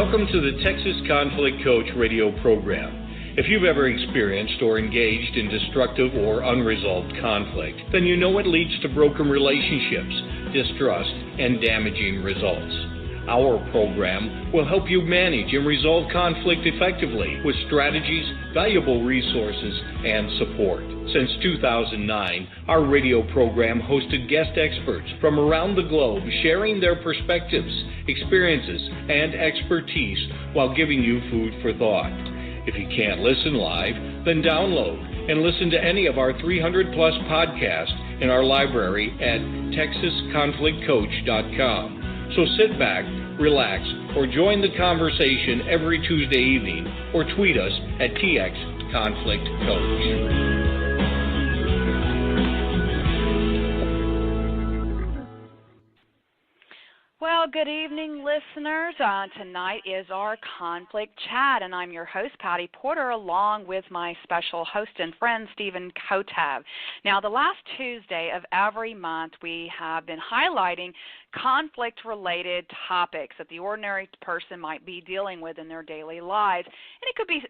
Welcome to the Texas Conflict Coach radio program. If you've ever experienced or engaged in destructive or unresolved conflict, then you know it leads to broken relationships, distrust, and damaging results. Our program will help you manage and resolve conflict effectively with strategies, valuable resources, and support. Since 2009, our radio program hosted guest experts from around the globe sharing their perspectives, experiences, and expertise while giving you food for thought. If you can't listen live, then download and listen to any of our 300-plus podcasts in our library at texasconflictcoach.com. So sit back, relax, or join the conversation every Tuesday evening, or tweet us at TXConflictCoach. Well, good evening, listeners. Tonight is our conflict chat, and I'm your host, Pattie Porter, along with my special host and friend, Stephen Kotev. Now, the last Tuesday of every month, we have been highlighting conflict-related topics that the ordinary person might be dealing with in their daily lives. And it could be,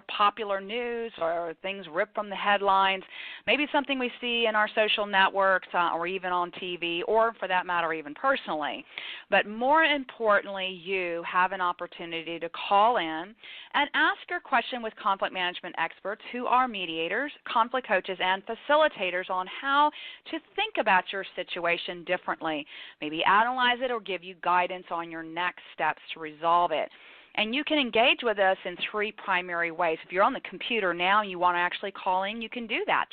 popular news or things ripped from the headlines, maybe something we see in our social networks or even on TV, or for that matter, even personally. But more importantly, you have an opportunity to call in and ask your question with conflict management experts who are mediators, conflict coaches, and facilitators on how to think about your situation differently, maybe analyze it or give you guidance on your next steps to resolve it. And you can engage with us in three primary ways. If you're on the computer now and you want to actually call in, you can do that,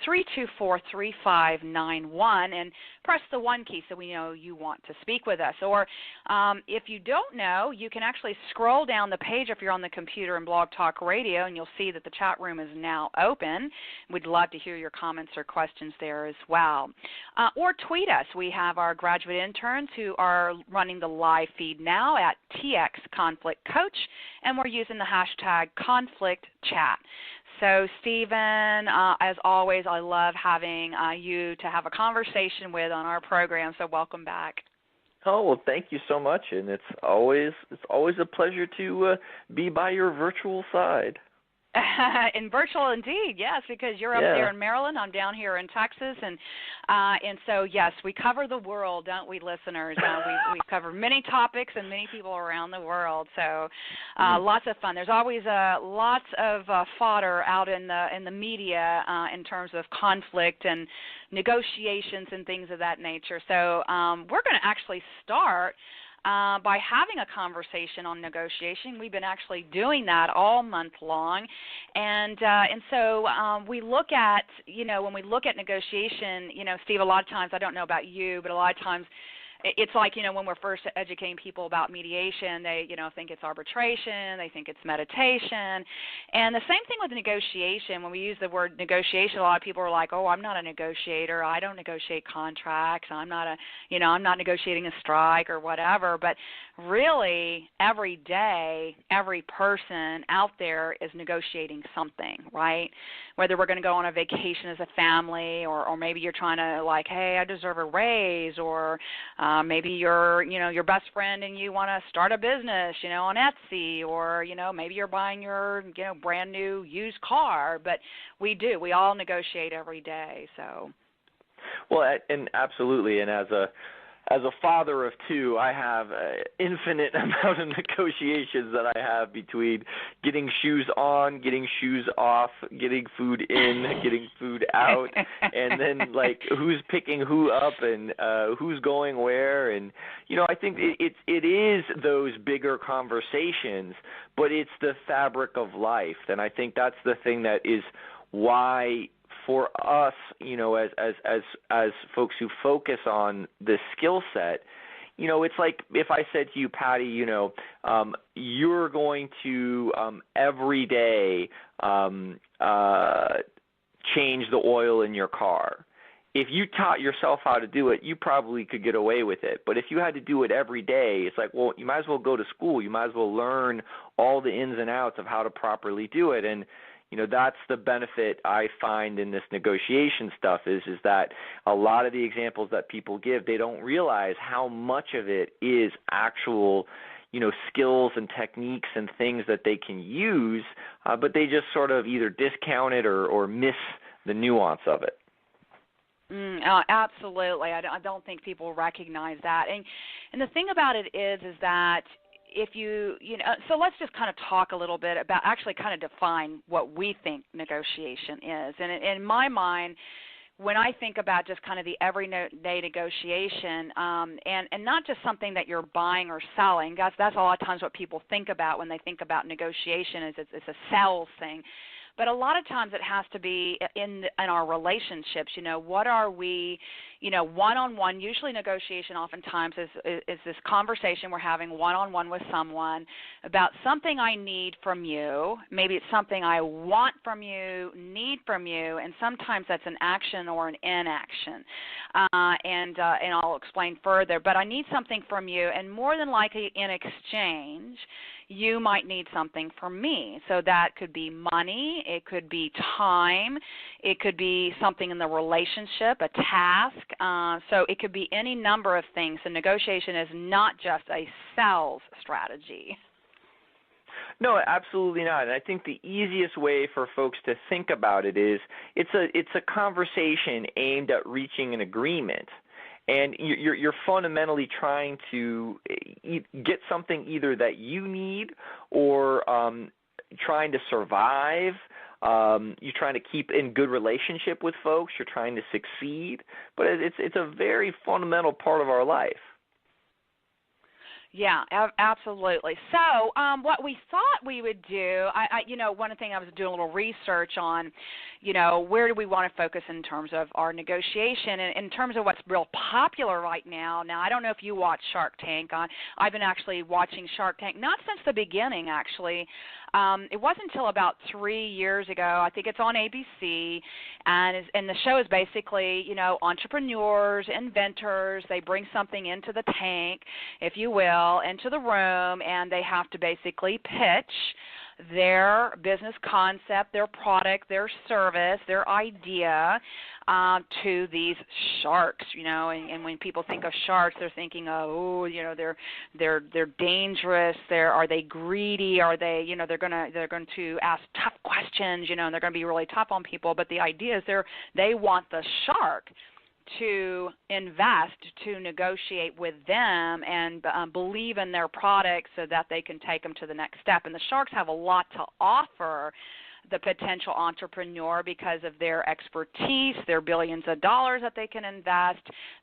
347-324-3591, and press the 1 key so we know you want to speak with us. Or if you don't know, you can actually scroll down the page if you're on the computer in Blog Talk Radio, and you'll see that the chat room is now open. We'd love to hear your comments or questions there as well. Or tweet us. We have our graduate interns who are running the live feed now at TXConflictCoach, and we're using the hashtag ConflictChat. So, Stephen, as always, I love having you to have a conversation with on our program, so welcome back. Oh, well, thank you so much, and it's always a pleasure to be by your virtual side. In virtual, indeed, yes, because you're up there in Maryland, I'm down here in Texas, and so yes, we cover the world, don't we, listeners? We cover many topics and many people around the world, so lots of fun. There's always lots of fodder out in the media in terms of conflict and negotiations and things of that nature. So we're going to actually start by having a conversation on negotiation. We've been actually doing that all month long, and so we look at, when we look at negotiation, Steve, a lot of times, I don't know about you, but a lot of times it's like, when we're first educating people about mediation, they, think it's arbitration, they think it's meditation. And the same thing with negotiation. When we use the word negotiation, a lot of people are like, oh, I'm not a negotiator. I don't negotiate contracts. I'm not negotiating a strike or whatever. But really, every day, every person out there is negotiating something, right? Whether we're going to go on a vacation as a family, or maybe you're trying to hey, I deserve a raise, or maybe you're, your best friend and you want to start a business, on Etsy, or, maybe you're buying your, brand new used car. But we all negotiate every day. So. Well, and absolutely. And as a father of two, I have an infinite amount of negotiations that I have between getting shoes on, getting shoes off, getting food in, getting food out, and then who's picking who up and who's going where. And I think it is those bigger conversations, but it's the fabric of life. And I think that's the thing that is why, for us, as folks who focus on this skill set, it's like if I said to you, Pattie, you're going to every day change the oil in your car. If you taught yourself how to do it, you probably could get away with it. But if you had to do it every day, it's like, well, you might as well go to school. You might as well learn all the ins and outs of how to properly do it. And that's the benefit I find in this negotiation stuff is that a lot of the examples that people give, they don't realize how much of it is actual, skills and techniques and things that they can use, but they just sort of either discount it or miss the nuance of it. Absolutely. I don't think people recognize that. And the thing about it is that if so let's just kind of talk a little bit about, actually kind of define what we think negotiation is. And in my mind, when I think about just kind of the everyday negotiation, and not just something that you're buying or selling, that's a lot of times what people think about when they think about negotiation, is it's a sales thing. But a lot of times it has to be in our relationships. What are we, one-on-one? Usually negotiation oftentimes is this conversation we're having one-on-one with someone about something I need from you. Maybe it's something I want from you, need from you, and sometimes that's an action or an inaction. And I'll explain further. But I need something from you, and more than likely in exchange, you might need something from me. So that could be money, it could be time, it could be something in the relationship, a task. So it could be any number of things. So negotiation is not just a sales strategy. No, absolutely not. And I think the easiest way for folks to think about it is it's a conversation aimed at reaching an agreement. And you're fundamentally trying to get something either that you need or trying to survive. You're trying to keep in good relationship with folks. You're trying to succeed. But it's a very fundamental part of our life. Yeah, absolutely. So what we thought we would do, one thing I was doing a little research on, where do we want to focus in terms of our negotiation, and in terms of what's real popular right now. Now, I don't know if you watch Shark Tank. I've been actually watching Shark Tank, not since the beginning, actually. It wasn't until about 3 years ago. I think it's on ABC, and the show is basically, entrepreneurs, inventors. They bring something into the tank, if you will, into the room, and they have to basically pitch their business concept, their product, their service, their idea to these sharks, and when people think of sharks, they're thinking of, they're dangerous. Are they greedy? Are they, they're going to ask tough questions, and they're going to be really tough on people. But the idea is they want the shark to invest, to negotiate with them and believe in their products so that they can take them to the next step. And the sharks have a lot to offer the potential entrepreneur because of their expertise, their billions of dollars that they can invest,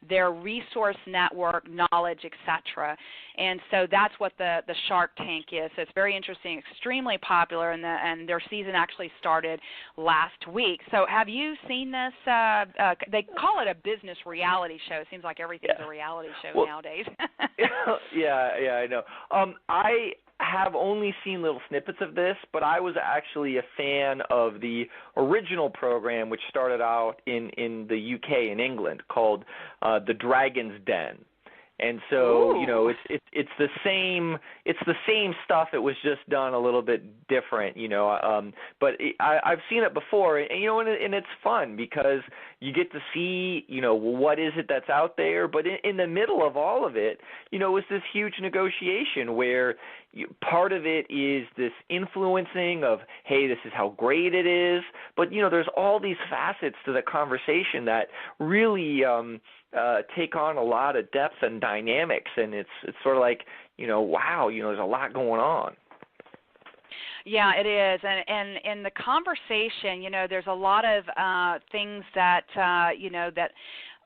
their resource network, knowledge, etc. And so that's what the Shark Tank is. So it's very interesting, extremely popular, and their season actually started last week. So have you seen this? They call it a business reality show. It seems like everything's a reality show nowadays. Yeah, I know. I have only seen little snippets of this, but I was actually a fan of the original program, which started out in the UK, in England, called The Dragon's Den. And so, it's the same stuff. It was just done a little bit different, But I've seen it before, and it's fun because you get to see, what is it that's out there. But in the middle of all of it, it's this huge negotiation where part of it is this influencing of, hey, this is how great it is. But there's all these facets to the conversation that really take on a lot of depth and dynamics, and it's sort of like, wow, there's a lot going on. Yeah, it is, and in the conversation, there's a lot of things that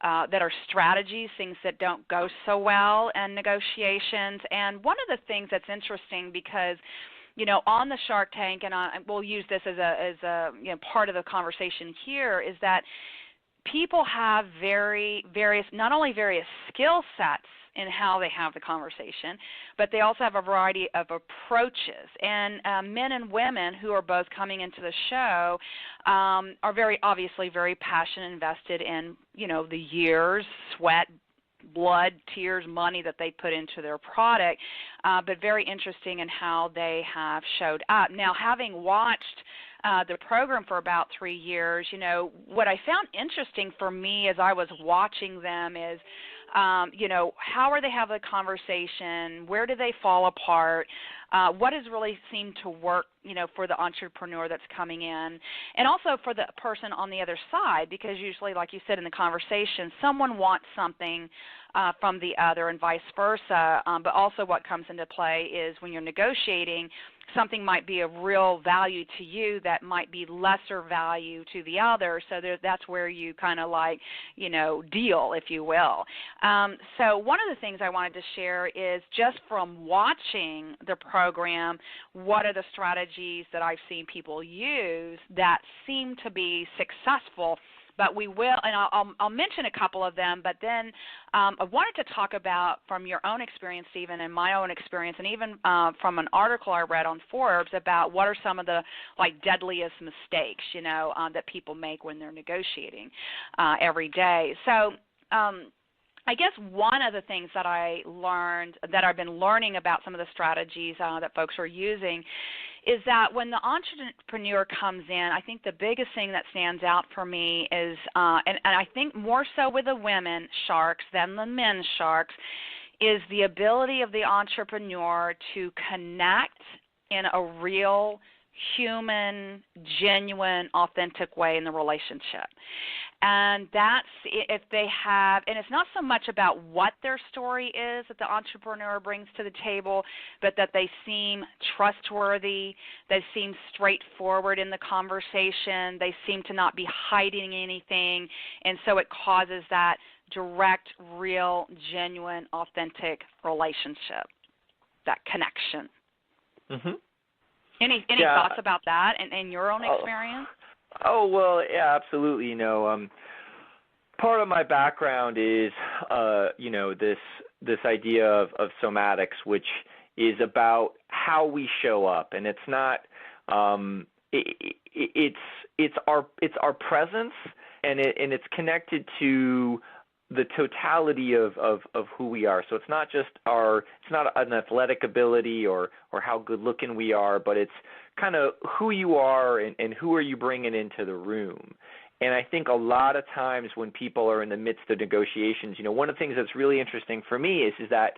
that are strategies, things that don't go so well in negotiations. And one of the things that's interesting, because on the Shark Tank, and we'll use this as a part of the conversation here, is that people have not only various skill sets in how they have the conversation, but they also have a variety of approaches. And men and women who are both coming into the show are obviously very passionate, invested in, the years, sweat, blood, tears, money that they put into their product, but very interesting in how they have showed up. Now, having watched the program for about 3 years, what I found interesting for me as I was watching them is how are they having a conversation? Where do they fall apart? What has really seemed to work, for the entrepreneur that's coming in, and also for the person on the other side, because usually, like you said in the conversation, someone wants something from the other and vice versa, but also what comes into play is when you're negotiating, something might be of real value to you that might be lesser value to the other, so that's where you kind of deal, if you will. So one of the things I wanted to share is just from watching the program, what are the strategies that I've seen people use that seem to be successful. But we will, and I'll mention a couple of them, but then I wanted to talk about from your own experience, Stephen, and my own experience, and even from an article I read on Forbes about what are some of the deadliest mistakes, that people make when they're negotiating every day. So I guess one of the things that I learned, that I've been learning about some of the strategies that folks are using, is that when the entrepreneur comes in, I think the biggest thing that stands out for me is, and I think more so with the women sharks than the men sharks, is the ability of the entrepreneur to connect in a real, human, genuine, authentic way in the relationship. And that's if they have, and it's not so much about what their story is that the entrepreneur brings to the table, but that they seem trustworthy, they seem straightforward in the conversation, they seem to not be hiding anything, and so it causes that direct, real, genuine, authentic relationship, that connection. Mm-hmm. Any thoughts about that in your own experience? Oh, well, yeah, absolutely. Part of my background is, this idea of somatics, which is about how we show up, and it's not, it's our presence, and it's connected to the totality of who we are. So it's not just it's not an athletic ability or how good looking we are, but it's kind of who you are and who are you bringing into the room. And I think a lot of times when people are in the midst of negotiations, one of the things that's really interesting for me is that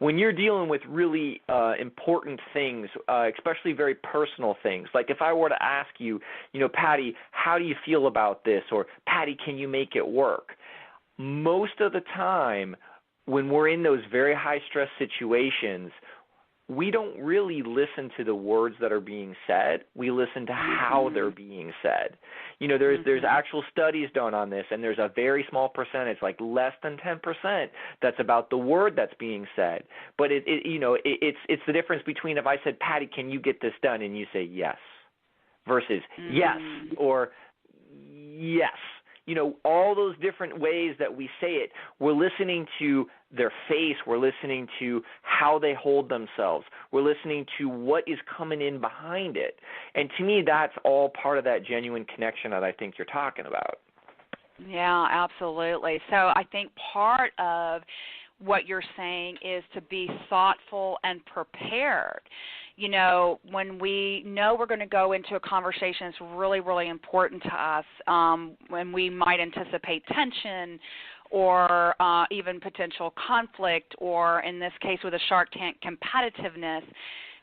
when you're dealing with really important things, especially very personal things, like if I were to ask you, Patty, how do you feel about this? Or Patty, can you make it work? Most of the time when we're in those very high-stress situations, we don't really listen to the words that are being said. We listen to how they're being said. There's actual studies done on this, and there's a very small percentage, like less than 10%, that's about the word that's being said. But it's the difference between if I said, Patty, can you get this done, and you say yes, versus yes or yes. All those different ways that we say it, we're listening to their face, we're listening to how they hold themselves, we're listening to what is coming in behind it. And to me, that's all part of that genuine connection that I think you're talking about. Yeah, absolutely. So I think part of what you're saying is to be thoughtful and prepared. When we know we're going to go into a conversation, it's really, really important to us when we might anticipate tension or even potential conflict, or in this case with a Shark Tank, competitiveness.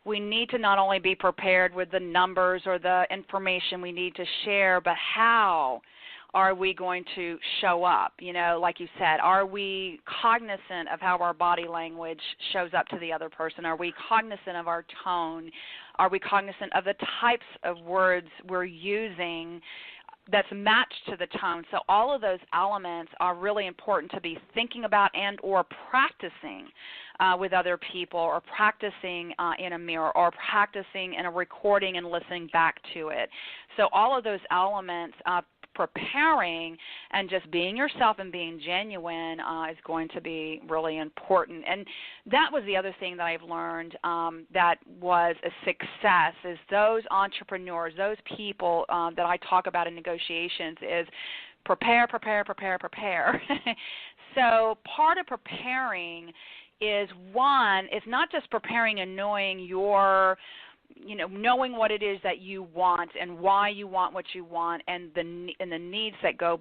We need to not only be prepared with the numbers or the information we need to share, but how are we going to show up? Like you said, are we cognizant of how our body language shows up to the other person? Are we cognizant of our tone? Are we cognizant of the types of words we're using that's matched to the tone? So all of those elements are really important to be thinking about and or practicing with other people, or practicing in a mirror, or practicing in a recording and listening back to it. So all of those elements preparing and just being yourself and being genuine is going to be really important. And that was the other thing that I've learned that was a success, is those entrepreneurs, those people that I talk about in negotiations is prepare, prepare, prepare, prepare. So part of preparing is, one, it's not just preparing and knowing knowing what it is that you want and why you want what you want, and the needs that go,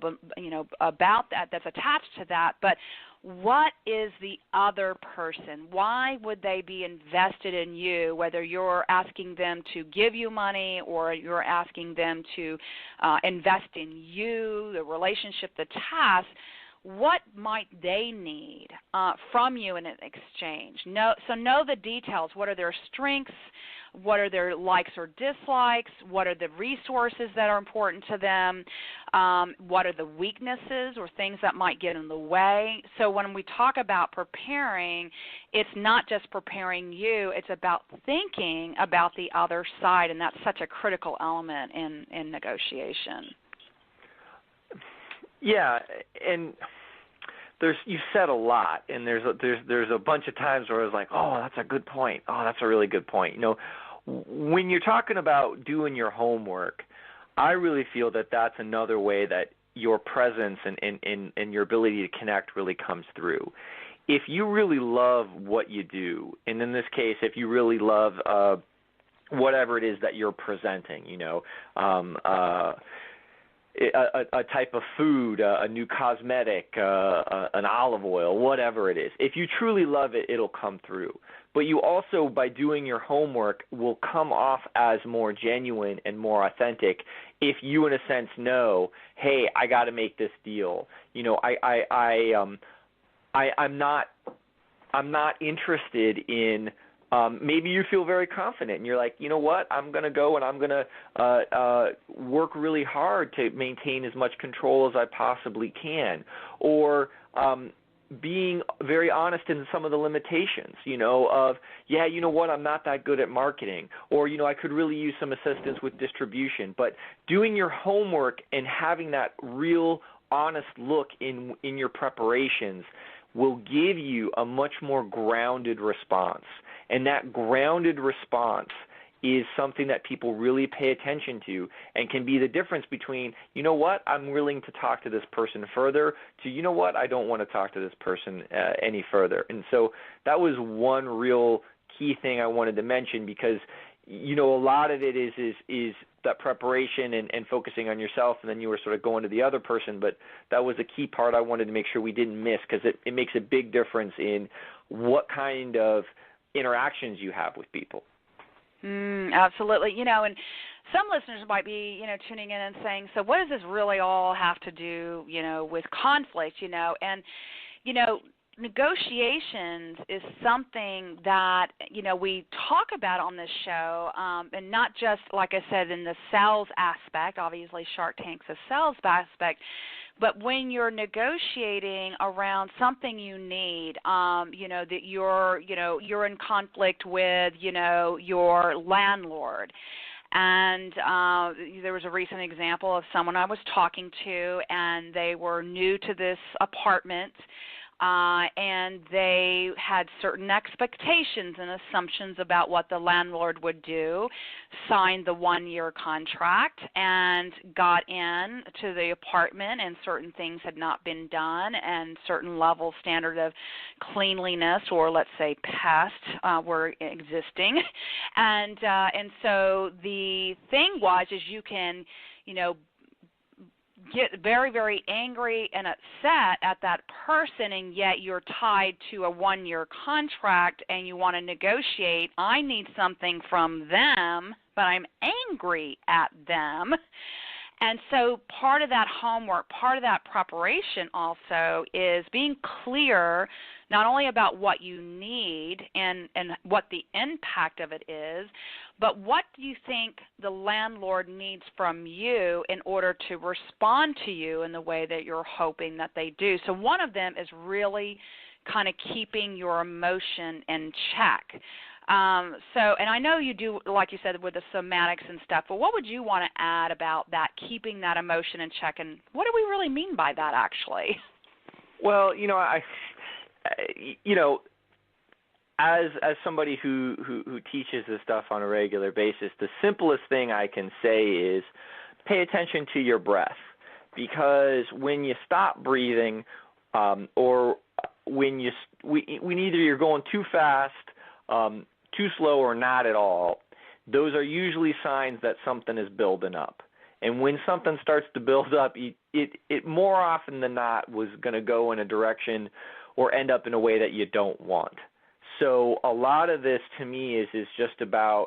about that's attached to that. But what is the other person? Why would they be invested in you, whether you're asking them to give you money or you're asking them to invest in you, the relationship, the task? What might they need from you in an exchange? So know the details. What are their strengths? What are their likes or dislikes? What are the resources that are important to them? What are the weaknesses or things that might get in the way? So when we talk about preparing, it's not just preparing you. It's about thinking about the other side, and that's such a critical element in negotiation. Yeah, and you said a lot, and there's a bunch of times where I was like, oh, that's a good point. Oh, that's a really good point. You know, when you're talking about doing your homework, I really feel that that's another way that your presence and your ability to connect really comes through. If you really love what you do, and in this case, if you really love whatever it is that you're presenting, you know, a type of food, a new cosmetic, an olive oil, whatever it is. If you truly love it, it'll come through. But you also, by doing your homework, will come off as more genuine and more authentic if you, in a sense, know, hey, I got to make this deal. You know, I'm not interested in. Maybe you feel very confident and you're like, you know what, I'm going to go and I'm going to work really hard to maintain as much control as I possibly can. Or being very honest in some of the limitations, you know, of, yeah, you know what, I'm not that good at marketing. Or, you know, I could really use some assistance with distribution. But doing your homework and having that real honest look in your preparations will give you a much more grounded response. And that grounded response is something that people really pay attention to and can be the difference between, you know what, I'm willing to talk to this person further, to, you know what, I don't want to talk to this person any further. And so that was one real key thing I wanted to mention because, you know, a lot of it is that preparation and focusing on yourself, and then you were sort of going to the other person. But that was a key part I wanted to make sure we didn't miss because it makes a big difference in what kind of interactions you have with people. Absolutely. You know, and some listeners might be, you know, tuning in and saying, so what does this really all have to do, you know, with conflict, you know? And, you know, negotiations is something that, you know, we talk about on this show, and not just, like I said, in the sales aspect. Obviously, Shark Tank's a sales aspect. But when you're negotiating around something you need, you know, that you're in conflict with, you know, your landlord. And there was a recent example of someone I was talking to, and they were new to this apartment. And they had certain expectations and assumptions about what the landlord would do, signed the 1-year contract, and got in to the apartment, and certain things had not been done, and certain level standard of cleanliness, or let's say pest, were existing. And so the thing was is you can, you know, get very, very angry and upset at that person, and yet you're tied to a 1-year contract and you want to negotiate. I need something from them, but I'm angry at them. And so part of that homework, part of that preparation also is being clear not only about what you need and what the impact of it is, but what do you think the landlord needs from you in order to respond to you in the way that you're hoping that they do. So one of them is really kind of keeping your emotion in check. And I know you do, like you said, with the somatics and stuff, but what would you want to add about that, keeping that emotion in check, and what do we really mean by that actually? Well, you know, as somebody who teaches this stuff on a regular basis, the simplest thing I can say is pay attention to your breath, because when you stop breathing, or when either you're going too fast, too slow, or not at all, those are usually signs that something is building up. And when something starts to build up, it more often than not was going to go in a direction or end up in a way that you don't want. So a lot of this to me is just about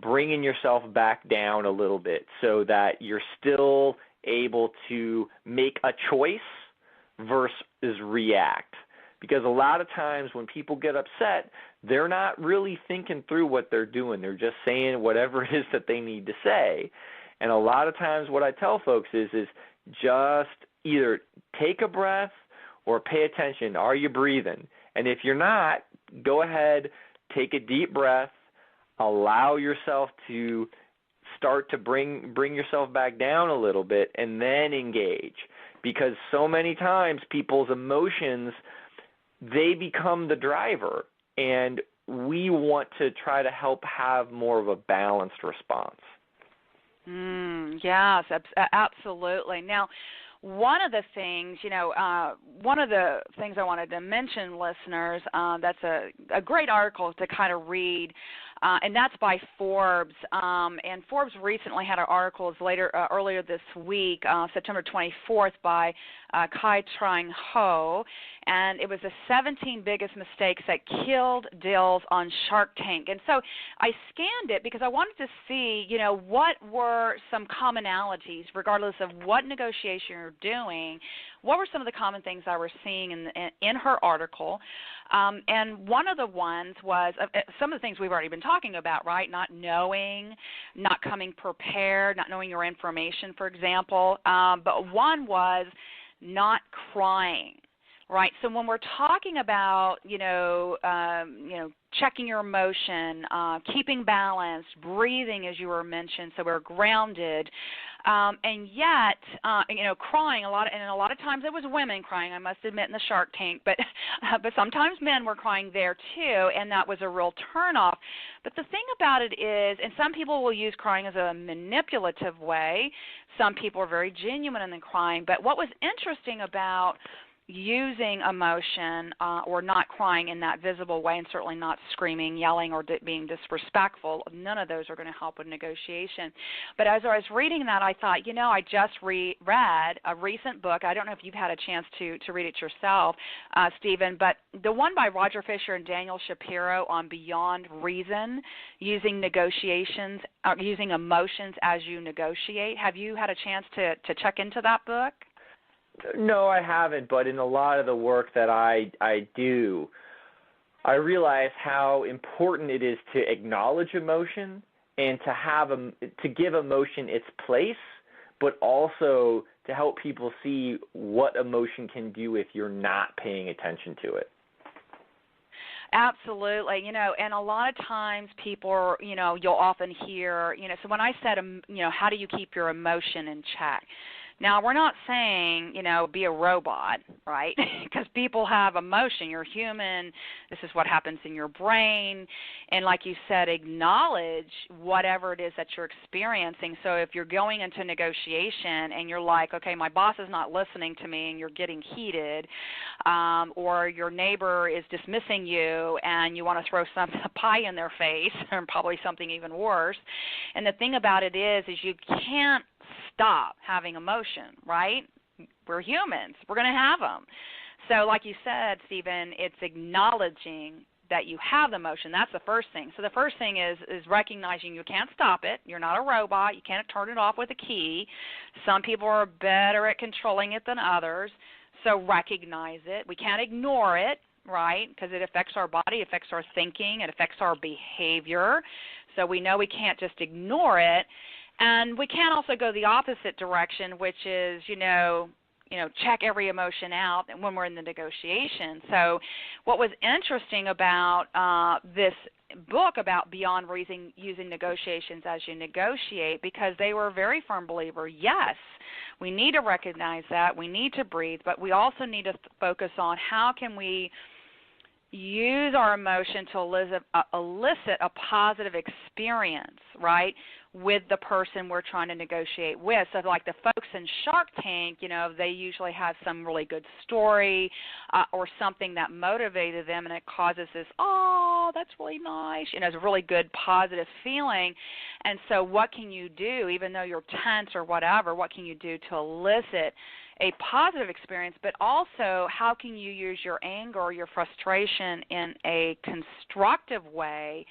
bringing yourself back down a little bit so that you're still able to make a choice versus react. Because a lot of times when people get upset, they're not really thinking through what they're doing. They're just saying whatever it is that they need to say. And a lot of times what I tell folks is just either take a breath or pay attention. Are you breathing? And if you're not, go ahead, take a deep breath, allow yourself to start to bring yourself back down a little bit, and then engage. Because so many times people's emotions, they become the driver, and we want to try to help have more of a balanced response. Yes, absolutely. Now, one of the things I wanted to mention, listeners, that's a great article to kind of read, and that's by Forbes. And Forbes recently had an article earlier this week, September 24th, by Kai Trang Ho, and it was the 17 biggest mistakes that killed deals on Shark Tank. And so I scanned it because I wanted to see, what were some commonalities, regardless of what negotiation you're doing. What were some of the common things I was seeing in her article? And one of the ones was some of the things we've already been talking about, right? Not knowing, not coming prepared, not knowing your information, for example. But one was not crying. Right. So when we're talking about, checking your emotion, keeping balance, breathing, as you were mentioned, so we're grounded, and yet, crying a lot of times it was women crying, I must admit, in the Shark Tank, but sometimes men were crying there too, and that was a real turnoff. But the thing about it is, and some people will use crying as a manipulative way. Some people are very genuine in the crying. But what was interesting about using emotion or not crying in that visible way, and certainly not screaming, yelling, or being disrespectful, none of those are going to help with negotiation. But as I was reading that, I thought, I just read a recent book. I don't know if you've had a chance to read it yourself, Stephen, but the one by Roger Fisher and Daniel Shapiro on Beyond Reason, using negotiations, using emotions as you negotiate. Have you had a chance to check into that book? No, I haven't, but in a lot of the work that I do, I realize how important it is to acknowledge emotion and to give emotion its place, but also to help people see what emotion can do if you're not paying attention to it. Absolutely, and a lot of times people, you'll often hear, so when I said, how do you keep your emotion in check? Now, we're not saying, be a robot, right? Because people have emotion. You're human. This is what happens in your brain. And like you said, acknowledge whatever it is that you're experiencing. So if you're going into negotiation and you're like, okay, my boss is not listening to me, and you're getting heated, or your neighbor is dismissing you and you want to throw a pie in their face, or probably something even worse. And the thing about it is you can't stop having emotion, right? We're humans. We're going to have them. So like you said, Stephen, it's acknowledging that you have the emotion. That's the first thing. So the first thing is recognizing you can't stop it. You're not a robot. You can't turn it off with a key. Some people are better at controlling it than others. So recognize it. We can't ignore it, right, because it affects our body, affects our thinking, it affects our behavior. So we know we can't just ignore it. And we can also go the opposite direction, which is, check every emotion out when we're in the negotiation. So what was interesting about this book about Beyond Reason, using negotiations as you negotiate, because they were a very firm believer, yes, we need to recognize that, we need to breathe, but we also need to focus on how can we use our emotion to elicit a positive experience, right? with the person we're trying to negotiate with. So like the folks in Shark Tank, they usually have some really good story or something that motivated them, and it causes this, oh, that's really nice. It's a really good positive feeling. And so what can you do, even though you're tense or whatever, what can you do to elicit a positive experience, but also how can you use your anger or your frustration in a constructive way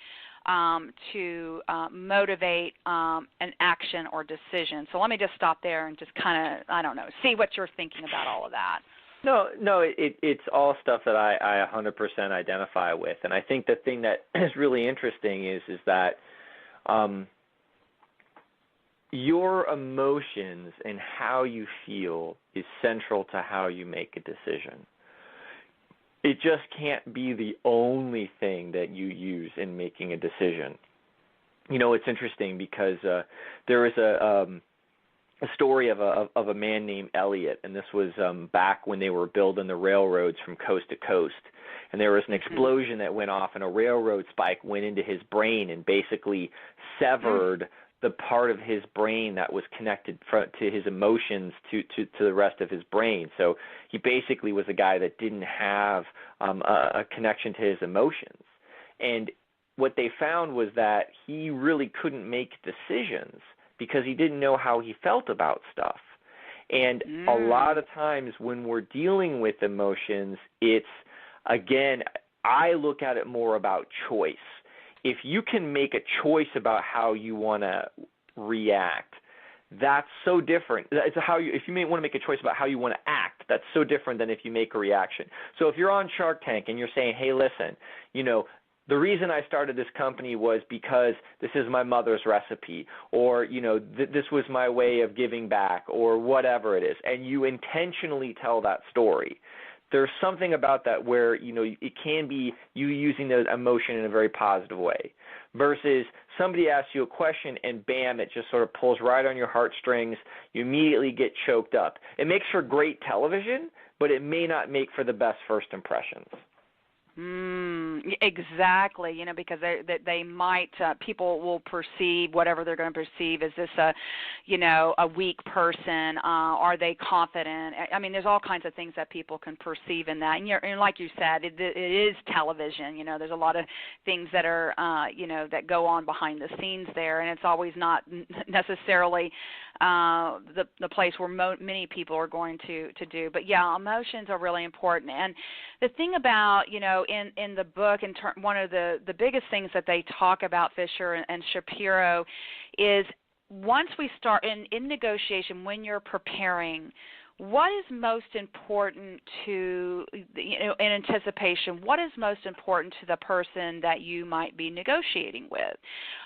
to motivate an action or decision. So let me just stop there and just kind of, see what you're thinking about all of that. No, it's all stuff that I 100% identify with. And I think the thing that is really interesting is that your emotions and how you feel is central to how you make a decision. It just can't be the only thing that you use in making a decision. It's interesting because there is a story of a man named Elliot, and this was back when they were building the railroads from coast to coast. And there was an explosion that went off, and a railroad spike went into his brain and basically severed the part of his brain that was connected to his emotions to the rest of his brain. So he basically was a guy that didn't have a connection to his emotions. And what they found was that he really couldn't make decisions because he didn't know how he felt about stuff. And a lot of times when we're dealing with emotions, it's, again, I look at it more about choice. If you can make a choice about how you want to react, that's so different. If you want to make a choice about how you want to act, that's so different than if you make a reaction. So if you're on Shark Tank and you're saying, hey, listen, the reason I started this company was because this is my mother's recipe, or, this was my way of giving back, or whatever it is, and you intentionally tell that story, there's something about that where, it can be you using the emotion in a very positive way versus somebody asks you a question and bam, it just sort of pulls right on your heartstrings. You immediately get choked up. It makes for great television, but it may not make for the best first impressions. Exactly, because they might, people will perceive whatever they're going to perceive. Is this a weak person? Are they confident? I mean, there's all kinds of things that people can perceive in that. And like you said, it is television. There's a lot of things that are, that go on behind the scenes there, and it's always not necessarily the place where many people are going to do. But yeah, emotions are really important. And the thing about, in the book, one of the biggest things that they talk about, Fisher and Shapiro, is once we start in negotiation, when you're preparing, what is most important to, in anticipation, what is most important to the person that you might be negotiating with?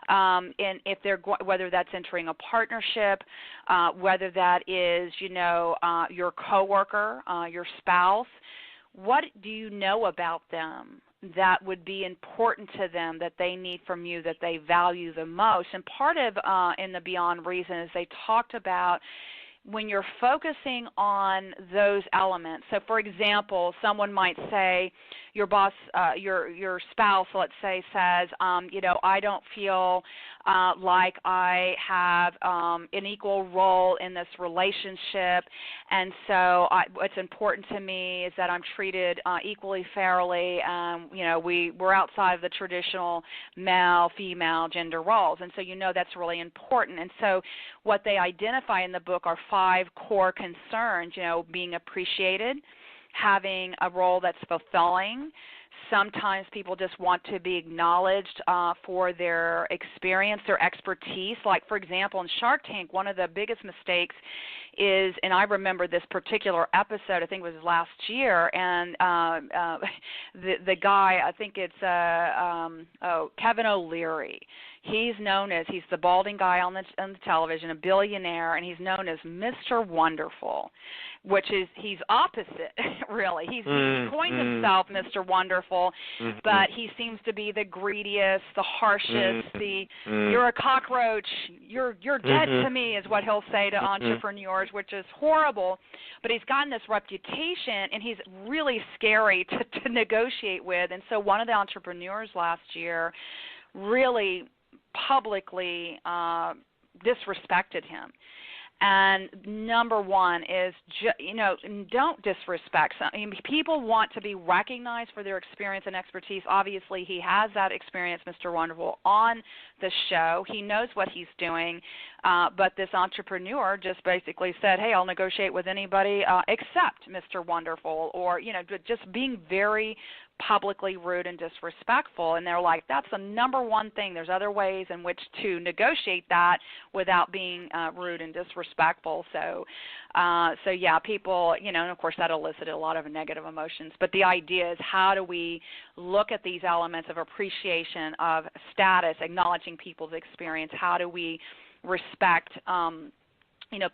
And if whether that's entering a partnership, whether that is, your coworker, your spouse, what do you know about them that would be important to them, that they need from you, that they value the most? And part of in the Beyond Reason is they talked about when you're focusing on those elements. So, for example, someone might say, your boss, your spouse, let's say, says, I don't feel like I have an equal role in this relationship, and so what's important to me is that I'm treated equally fairly. We're outside of the traditional male-female gender roles, and so that's really important. And so what they identify in the book are 5 core concerns, being appreciated, having a role that's fulfilling. Sometimes people just want to be acknowledged for their experience, their expertise. Like, for example, in Shark Tank, one of the biggest mistakes is, and I remember this particular episode, I think it was last year, and the guy, I think it's Kevin O'Leary. He's the balding guy on the television, a billionaire, and he's known as Mr. Wonderful, which is, he's opposite, really. He's coined himself Mr. Wonderful, but he seems to be the greediest, the harshest, you're a cockroach, you're dead to me, is what he'll say to entrepreneurs, which is horrible. But he's gotten this reputation, and he's really scary to negotiate with. And so one of the entrepreneurs last year really publicly disrespected him. And number one is, don't disrespect. People want to be recognized for their experience and expertise. Obviously, he has that experience, Mr. Wonderful, on the show. He knows what he's doing. But this entrepreneur just basically said, hey, I'll negotiate with anybody except Mr. Wonderful, or, just being very publicly rude and disrespectful. And they're like, that's the number one thing. There's other ways in which to negotiate that without being rude and disrespectful. So yeah, people, and of course that elicited a lot of negative emotions. But the idea is, how do we look at these elements of appreciation, of status, acknowledging people's experience? How do we respect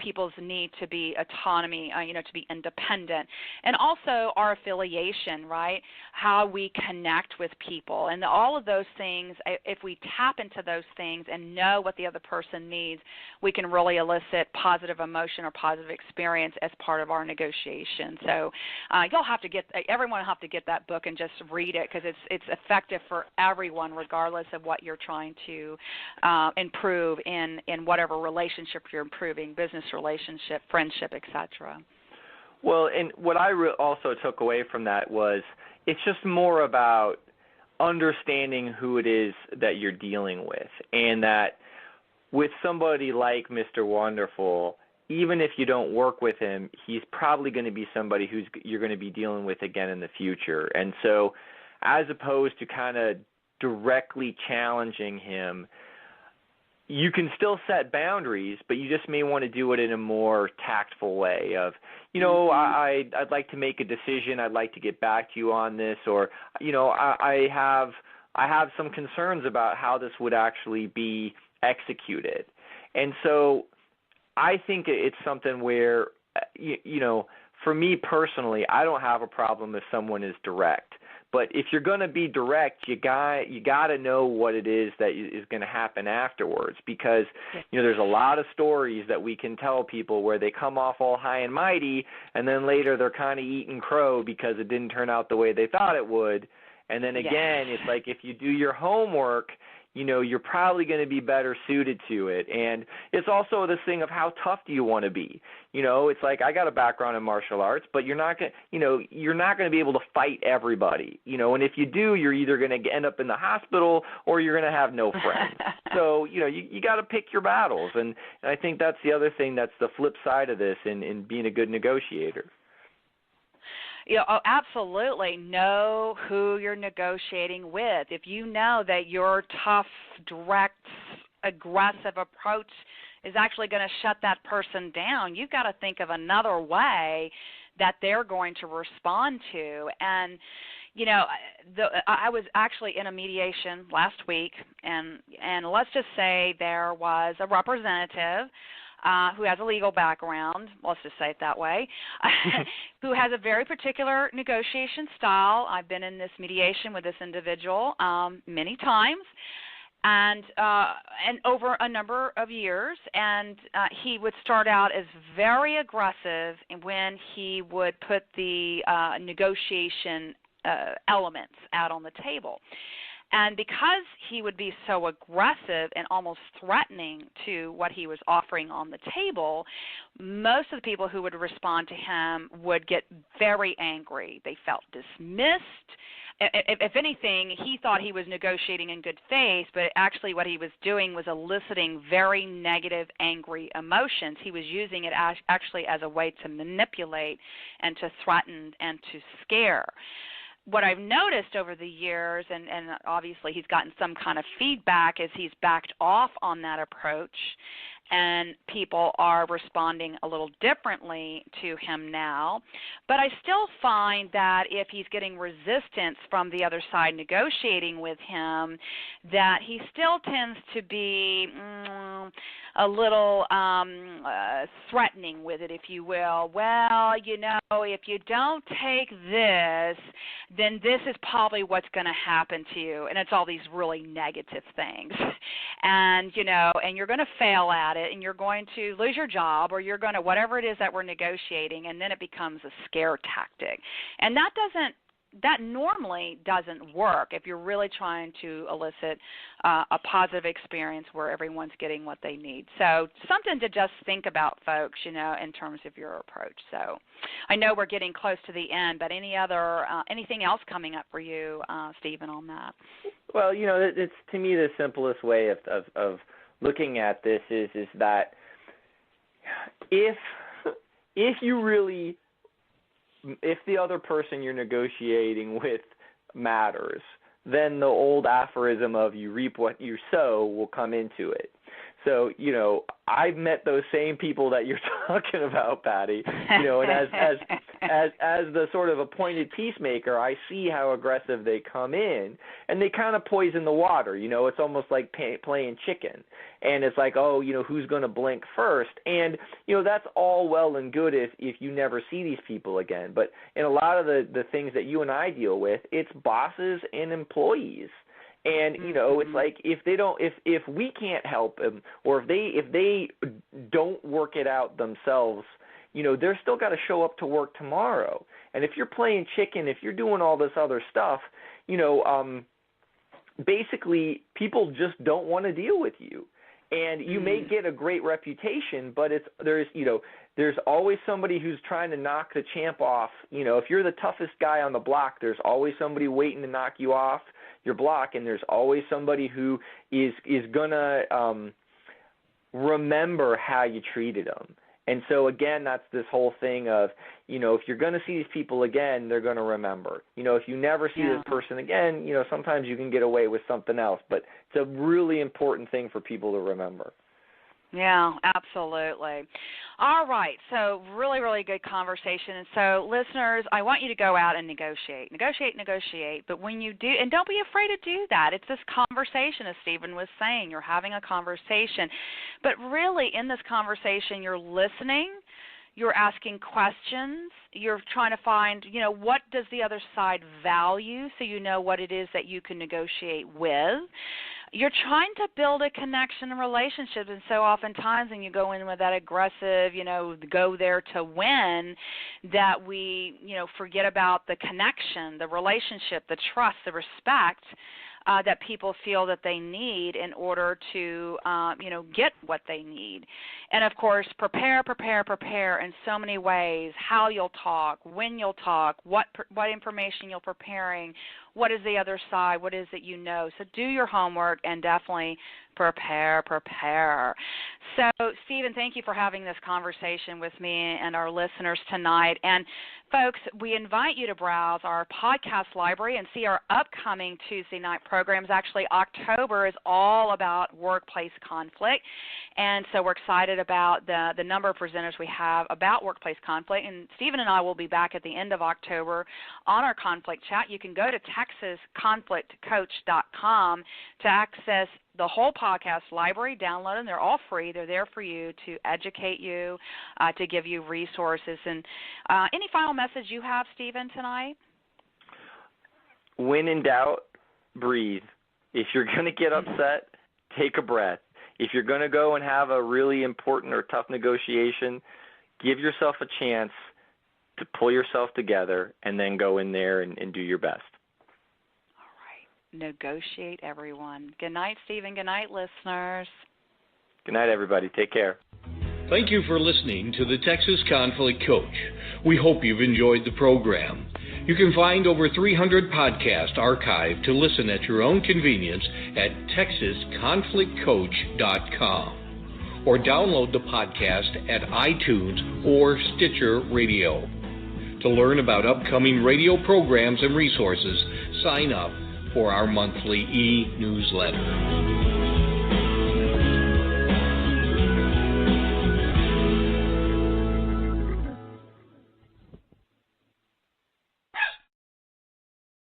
people's need to be autonomy, to be independent, and also our affiliation, right? How we connect with people, and all of those things. If we tap into those things and know what the other person needs, we can really elicit positive emotion or positive experience as part of our negotiation. So everyone will have to get that book and just read it, because it's effective for everyone, regardless of what you're trying to improve in whatever relationship you're improving. Business relationship, friendship, etc. Well, and what I also took away from that was, it's just more about understanding who it is that you're dealing with, and that with somebody like Mr. Wonderful, even if you don't work with him, he's probably going to be somebody who's you're going to be dealing with again in the future. And so, as opposed to kind of directly challenging him, you can still set boundaries, but you just may want to do it in a more tactful way of, I'd like to make a decision. I'd like to get back to you on this, or, I have some concerns about how this would actually be executed. And so I think it's something where, for me personally, I don't have a problem if someone is direct. But if you're going to be direct, you got to know what it is that is going to happen afterwards, because there's a lot of stories that we can tell people where they come off all high and mighty, and then later they're kind of eating crow because it didn't turn out the way they thought it would. And then again, It's like, if you do your homework, you're probably going to be better suited to it. And it's also this thing of, how tough do you want to be? It's like, I got a background in martial arts, but you're not going to be able to fight everybody, and if you do, you're either going to end up in the hospital or you're going to have no friends. So, you got to pick your battles. And I think that's the other thing, that's the flip side of this in being a good negotiator. Absolutely. Know who you're negotiating with. If you know that your tough, direct, aggressive approach is actually going to shut that person down, you've got to think of another way that they're going to respond to. And, I was actually in a mediation last week, and let's just say there was a representative who has a legal background, let's just say it that way, who has a very particular negotiation style. I've been in this mediation with this individual many times, and over a number of years, and he would start out as very aggressive when he would put the negotiation elements out on the table. And because he would be so aggressive and almost threatening to what he was offering on the table, most of the people who would respond to him would get very angry. They felt dismissed. If anything, he thought he was negotiating in good faith, but actually what he was doing was eliciting very negative, angry emotions. He was using it actually as a way to manipulate and to threaten and to scare. What I've noticed over the years, and obviously he's gotten some kind of feedback, is he's backed off on that approach, and people are responding a little differently to him now. But I still find that if he's getting resistance from the other side negotiating with him, that he still tends to be a little threatening with it, if you will. Well, if you don't take this, then this is probably what's going to happen to you. And it's all these really negative things. And, and you're going to fail at it, and you're going to lose your job, or you're going to, whatever it is that we're negotiating, and then it becomes a scare tactic. And that doesn't that normally doesn't work if you're really trying to elicit a positive experience where everyone's getting what they need. So something to just think about, folks, you know, in terms of your approach. So I know we're getting close to the end, but anything else coming up for you, Stephen, on that? Well, you know, it's to me the simplest way of looking at this is that if the other person you're negotiating with matters, then the old aphorism of you reap what you sow will come into it. So, you know, I've met those same people that you're talking about, Patty. You know, and as the sort of appointed peacemaker, I see how aggressive they come in, and they kind of poison the water. You know, it's almost like playing chicken, and it's like, oh, you know, who's going to blink first? And you know, that's all well and good if you never see these people again. But in a lot of the things that you and I deal with, it's bosses and employees. And you know, it's like if we can't help them, or if they don't work it out themselves, you know, they're still got to show up to work tomorrow. And if you're playing chicken, if you're doing all this other stuff, you know, basically people just don't want to deal with you. And you may get a great reputation, but there's always somebody who's trying to knock the champ off. You know, if you're the toughest guy on the block, there's always somebody waiting to knock you off your block, and there's always somebody who is gonna remember how you treated them. And so again, that's this whole thing of, you know, if you're going to see these people again, they're going to remember. You know, if you never see this person again, you know, sometimes you can get away with something else, but it's a really important thing for people to remember. Yeah, absolutely. All right, so really, really good conversation. And so, listeners, I want you to go out and negotiate, but when you do, and don't be afraid to do that. It's this conversation, as Stephen was saying. You're having a conversation, but really in this conversation, you're listening, you're asking questions, you're trying to find, you know, what does the other side value so you know what it is that you can negotiate with. You're trying to build a connection and relationship, and so oftentimes when you go in with that aggressive, you know, go there to win, that we, you know, forget about the connection, the relationship, the trust, the respect that people feel that they need in order to, you know, get what they need. And, of course, prepare in so many ways, how you'll talk, when you'll talk, what information you're preparing, what is the other side, what is it you know. So do your homework and definitely prepare. So, Stephen, thank you for having this conversation with me and our listeners tonight. And, folks, we invite you to browse our podcast library and see our upcoming Tuesday night programs. Actually, October is all about workplace conflict. And so we're excited about the number of presenters we have about workplace conflict. And Stephen and I will be back at the end of October on our conflict chat. You can go to TexasConflictCoach.com to access the whole podcast library, download them. They're all free. They're there for you to educate you, to give you resources. And any final message you have, Stephen, tonight? When in doubt, breathe. If you're going to get upset, take a breath. If you're going to go and have a really important or tough negotiation, give yourself a chance to pull yourself together and then go in there and do your best. All right. Negotiate, everyone. Good night, Stephen. Good night, listeners. Good night, everybody. Take care. Thank you for listening to the Texas Conflict Coach. We hope you've enjoyed the program. You can find over 300 podcasts archived to listen at your own convenience at TexasConflictCoach.com or download the podcast at iTunes or Stitcher Radio. To learn about upcoming radio programs and resources, sign up for our monthly e-newsletter.